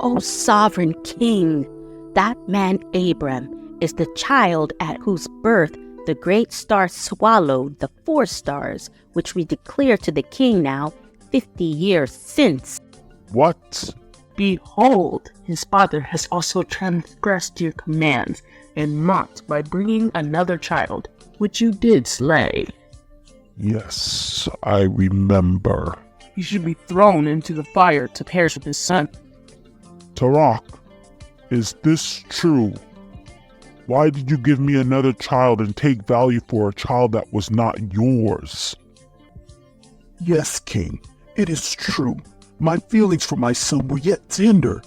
O sovereign king, that man Abram is the child at whose birth the great star swallowed the 4 stars, which we declare to the king now 50 years since. What? Behold, his father has also transgressed your commands, and mocked by bringing another child, which you did slay. Yes, I remember. He should be thrown into the fire to perish with his son. Tarak, is this true? Why did you give me another child and take value for a child that was not yours? Yes, King, it is true. My feelings for my son were yet tender,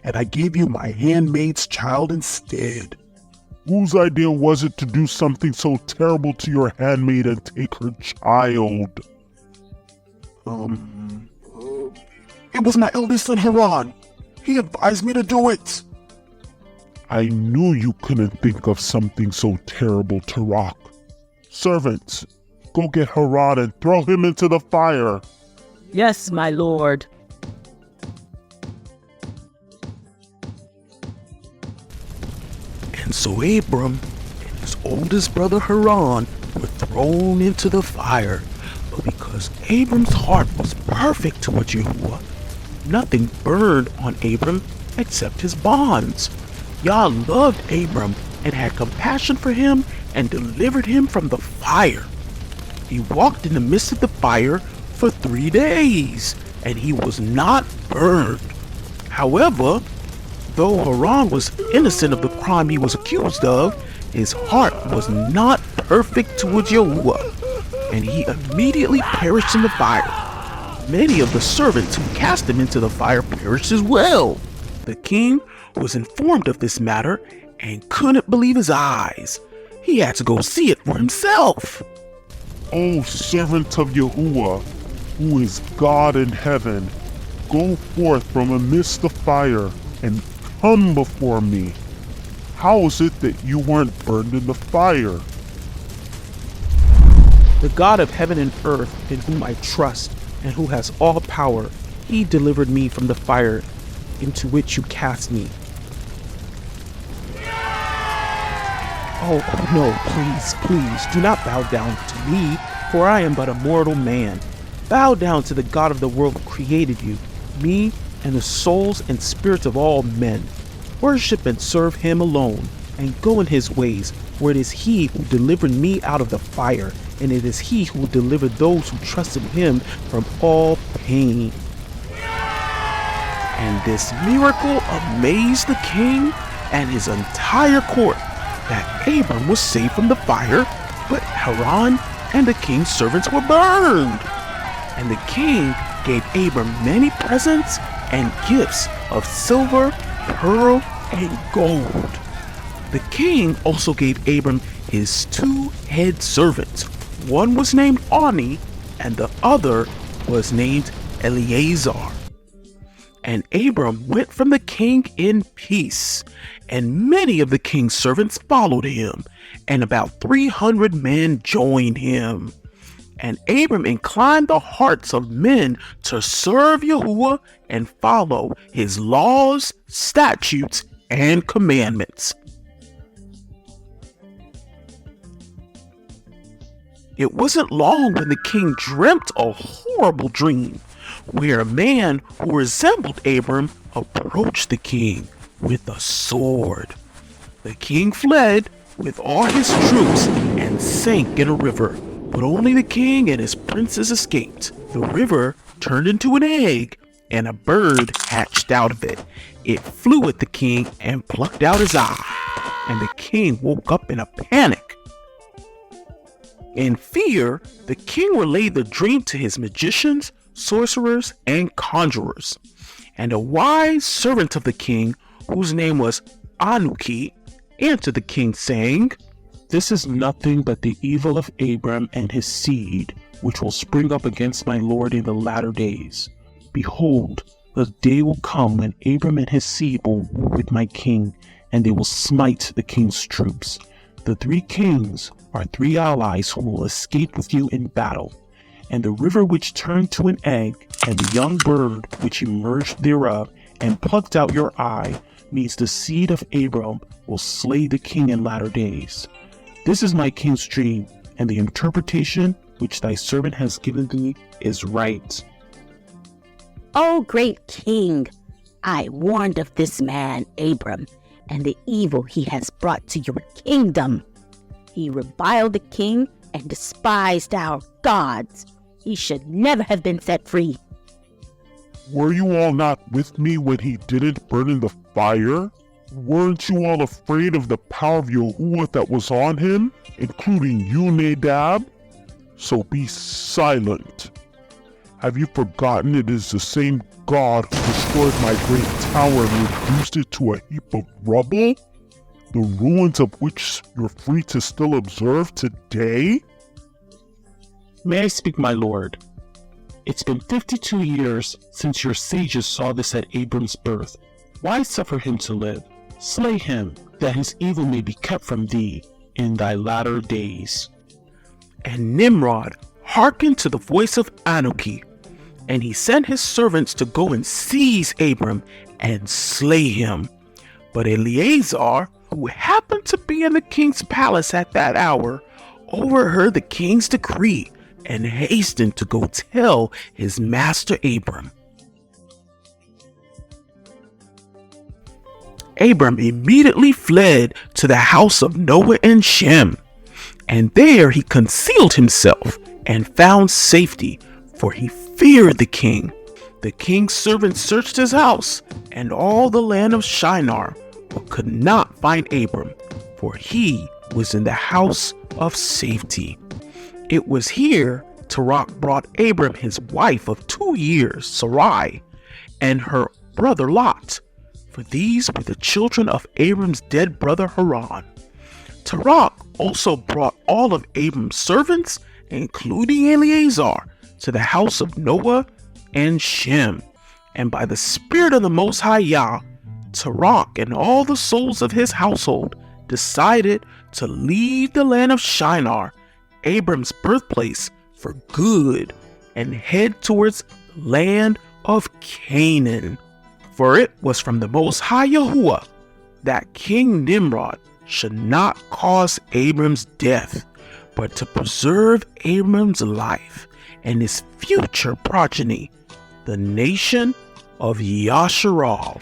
and I gave you my handmaid's child instead. Whose idea was it to do something so terrible to your handmaid and take her child? It was my eldest son Haran. He advised me to do it. I knew you couldn't think of something so terrible, Tarak. Servants, go get Haran and throw him into the fire. Yes, my lord. And so Abram and his oldest brother Haran were thrown into the fire. But because Abram's heart was perfect toward Yahuwah, nothing burned on Abram except his bonds. Yah loved Abram and had compassion for him and delivered him from the fire. He walked in the midst of the fire for 3 days, and he was not burned. However, though Haran was innocent of the crime he was accused of, his heart was not perfect towards Yahuwah, and he immediately perished in the fire. Many of the servants who cast him into the fire perished as well. The king was informed of this matter and couldn't believe his eyes. He had to go see it for himself. O servant of Yahuwah, who is God in heaven, go forth from amidst the fire and come before me. How is it that you weren't burned in the fire? The God of heaven and earth, in whom I trust, and who has all power, he delivered me from the fire into which you cast me. Oh no, please, do not bow down to me, for I am but a mortal man. Bow down to the God of the world who created you, me, and the souls and spirits of all men. Worship and serve him alone, and go in his ways, for it is he who delivered me out of the fire, and it is he who delivered those who trust in him from all pain. And this miracle amazed the king and his entire court, that Abram was saved from the fire, but Haran and the king's servants were burned. And the king gave Abram many presents and gifts of silver, pearl, and gold. The king also gave Abram his 2 head servants. One was named Ani, and the other was named Eleazar. And Abram went from the king in peace, and many of the king's servants followed him, and about 300 men joined him. And Abram inclined the hearts of men to serve Yahuwah and follow his laws, statutes, and commandments. It wasn't long when the king dreamt a horrible dream, where a man who resembled Abram approached the king with a sword. The king fled with all his troops and sank in a river, but only the king and his princes escaped. The river turned into an egg, and a bird hatched out of it. It flew at the king and plucked out his eye, and the king woke up in a panic. In fear, the king relayed the dream to his magicians, sorcerers, and conjurers. And a wise servant of the king, whose name was Anuki, answered the king, saying, "This is nothing but the evil of Abram and his seed, which will spring up against my lord in the latter days. Behold, the day will come when Abram and his seed will war with my king, and they will smite the king's troops. The 3 kings are 3 allies who will escape with you in battle. And the river which turned to an egg, and the young bird which emerged thereof, and plucked out your eye means the seed of Abram will slay the king in latter days. This is my king's dream, and the interpretation which thy servant has given thee is right. O great king, I warned of this man, Abram, and the evil he has brought to your kingdom. He reviled the king and despised our gods. He should never have been set free. Were you all not with me when he didn't burn in the fire? Weren't you all afraid of the power of Yahuwah that was on him, including you, Nadab? So be silent. Have you forgotten it is the same God who destroyed my great tower and reduced it to a heap of rubble? The ruins of which you're free to still observe today? May I speak, my lord? It's been 52 years since your sages saw this at Abram's birth. Why suffer him to live? Slay him, that his evil may be kept from thee in thy latter days. And Nimrod hearkened to the voice of Anuki, and he sent his servants to go and seize Abram and slay him. But Eleazar, who happened to be in the king's palace at that hour, overheard the king's decree and hastened to go tell his master Abram. Abram immediately fled to the house of Noah and Shem, and there he concealed himself and found safety, for he feared the king. The king's servants searched his house and all the land of Shinar, but could not find Abram, for he was in the house of safety. It was here Terach brought Abram his wife of 2 years, Sarai, and her brother Lot, for these were the children of Abram's dead brother Haran. Terach also brought all of Abram's servants, including Eleazar, to the house of Noah and Shem. And by the Spirit of the Most High Yah, Terach and all the souls of his household decided to leave the land of Shinar, Abram's birthplace, for good, and head towards the land of Canaan. For it was from the Most High Yahuwah that King Nimrod should not cause Abram's death, but to preserve Abram's life and his future progeny, the nation of Yasharal.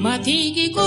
Matiki ko